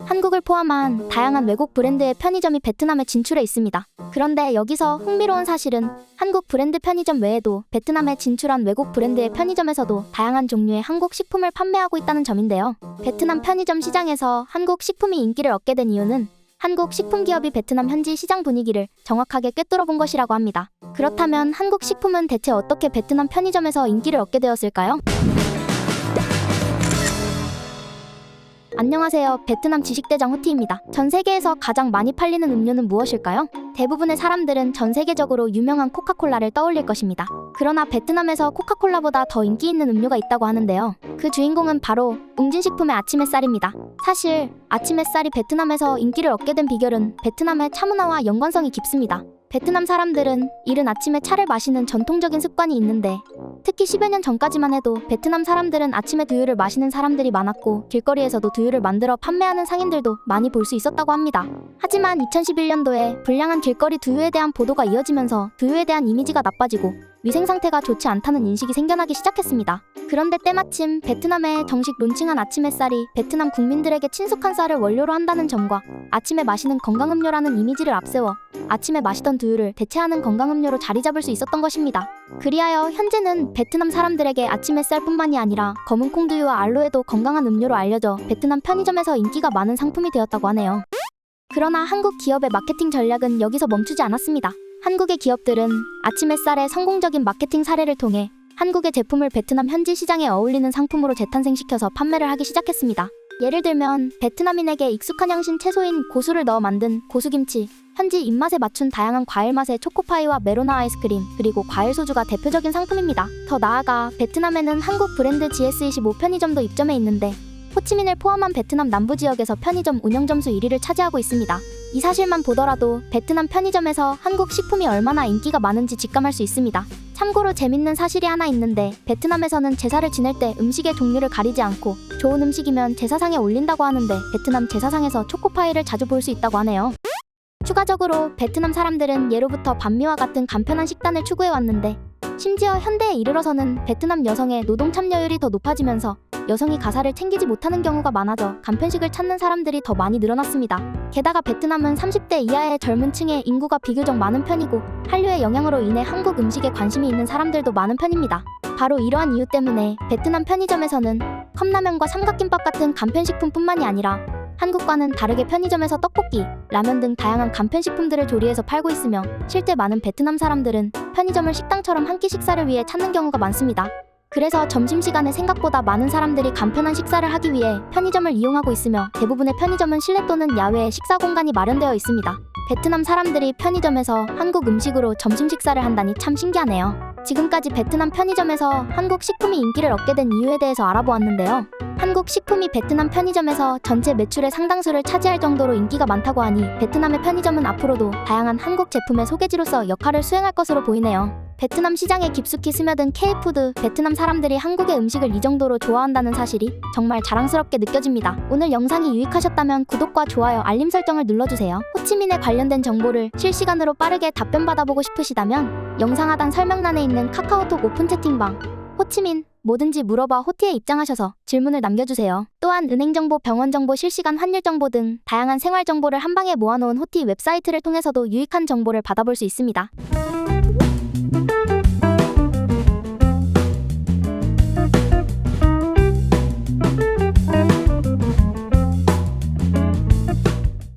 한국을 포함한 다양한 외국 브랜드의 편의점이 베트남에 진출해 있습니다. 그런데 여기서 흥미로운 사실은 한국 브랜드 편의점 외에도 베트남에 진출한 외국 브랜드의 편의점에서도 다양한 종류의 한국 식품을 판매하고 있다는 점인데요. 베트남 편의점 시장에서 한국 식품이 인기를 얻게 된 이유는 한국 식품 기업이 베트남 현지 시장 분위기를 정확하게 꿰뚫어 본 것이라고 합니다. 그렇다면 한국 식품은 대체 어떻게 베트남 편의점에서 인기를 얻게 되었을까요? 안녕하세요. 베트남 지식대장 호티입니다. 전 세계에서 가장 많이 팔리는 음료는 무엇일까요? 대부분의 사람들은 전 세계적으로 유명한 코카콜라를 떠올릴 것입니다. 그러나 베트남에서 코카콜라보다 더 인기 있는 음료가 있다고 하는데요. 그 주인공은 바로 웅진식품의 아침 햇살입니다. 사실 아침 햇살이 베트남에서 인기를 얻게 된 비결은 베트남의 차 문화와 연관성이 깊습니다. 베트남 사람들은 이른 아침에 차를 마시는 전통적인 습관이 있는데 특히 10여 년 전까지만 해도 베트남 사람들은 아침에 두유를 마시는 사람들이 많았고 길거리에서도 두유를 만들어 판매하는 상인들도 많이 볼 수 있었다고 합니다. 하지만 2011년도에 불량한 길거리 두유에 대한 보도가 이어지면서 두유에 대한 이미지가 나빠지고 위생 상태가 좋지 않다는 인식이 생겨나기 시작했습니다. 그런데 때마침 베트남에 정식 론칭한 아침 햇살이 베트남 국민들에게 친숙한 쌀을 원료로 한다는 점과 아침에 마시는 건강음료라는 이미지를 앞세워 아침에 마시던 두유를 대체하는 건강음료로 자리 잡을 수 있었던 것입니다. 그리하여 현재는 베트남 사람들에게 아침 햇살뿐만이 아니라 검은 콩두유와 알로에도 건강한 음료로 알려져 베트남 편의점에서 인기가 많은 상품이 되었다고 하네요. 그러나 한국 기업의 마케팅 전략은 여기서 멈추지 않았습니다. 한국의 기업들은 아침 햇살의 성공적인 마케팅 사례를 통해 한국의 제품을 베트남 현지 시장에 어울리는 상품으로 재탄생시켜서 판매를 하기 시작했습니다. 예를 들면 베트남인에게 익숙한 향신 채소인 고수를 넣어 만든 고수김치, 현지 입맛에 맞춘 다양한 과일 맛의 초코파이와 메로나 아이스크림, 그리고 과일 소주가 대표적인 상품입니다. 더 나아가 베트남에는 한국 브랜드 GS25 편의점도 입점해 있는데 호치민을 포함한 베트남 남부 지역에서 편의점 운영 점수 1위를 차지하고 있습니다. 이 사실만 보더라도 베트남 편의점에서 한국 식품이 얼마나 인기가 많은지 직감할 수 있습니다. 참고로 재밌는 사실이 하나 있는데 베트남에서는 제사를 지낼 때 음식의 종류를 가리지 않고 좋은 음식이면 제사상에 올린다고 하는데 베트남 제사상에서 초코파이를 자주 볼 수 있다고 하네요. 추가적으로 베트남 사람들은 예로부터 반미와 같은 간편한 식단을 추구해왔는데 심지어 현대에 이르러서는 베트남 여성의 노동 참여율이 더 높아지면서 여성이 가사를 챙기지 못하는 경우가 많아져 간편식을 찾는 사람들이 더 많이 늘어났습니다. 게다가 베트남은 30대 이하의 젊은 층의 인구가 비교적 많은 편이고 한류의 영향으로 인해 한국 음식에 관심이 있는 사람들도 많은 편입니다. 바로 이러한 이유 때문에 베트남 편의점에서는 컵라면과 삼각김밥 같은 간편식품뿐만이 아니라 한국과는 다르게 편의점에서 떡볶이, 라면 등 다양한 간편식품들을 조리해서 팔고 있으며 실제 많은 베트남 사람들은 편의점을 식당처럼 한 끼 식사를 위해 찾는 경우가 많습니다. 그래서 점심시간에 생각보다 많은 사람들이 간편한 식사를 하기 위해 편의점을 이용하고 있으며 대부분의 편의점은 실내 또는 야외에 식사 공간이 마련되어 있습니다. 베트남 사람들이 편의점에서 한국 음식으로 점심 식사를 한다니 참 신기하네요. 지금까지 베트남 편의점에서 한국 식품이 인기를 얻게 된 이유에 대해서 알아보았는데요. 한국 식품이 베트남 편의점에서 전체 매출의 상당수를 차지할 정도로 인기가 많다고 하니 베트남의 편의점은 앞으로도 다양한 한국 제품의 소개지로서 역할을 수행할 것으로 보이네요. 베트남 시장에 깊숙이 스며든 K-푸드, 베트남 사람들이 한국의 음식을 이 정도로 좋아한다는 사실이 정말 자랑스럽게 느껴집니다. 오늘 영상이 유익하셨다면 구독과 좋아요, 알림 설정을 눌러주세요. 호치민에 관련된 정보를 실시간으로 빠르게 답변받아보고 싶으시다면 영상 하단 설명란에 있는 카카오톡 오픈 채팅방 호치민 뭐든지 물어봐 호티에 입장하셔서 질문을 남겨주세요. 또한 은행정보, 병원정보, 실시간 환율정보 등 다양한 생활정보를 한방에 모아놓은 호티 웹사이트를 통해서도 유익한 정보를 받아볼 수 있습니다.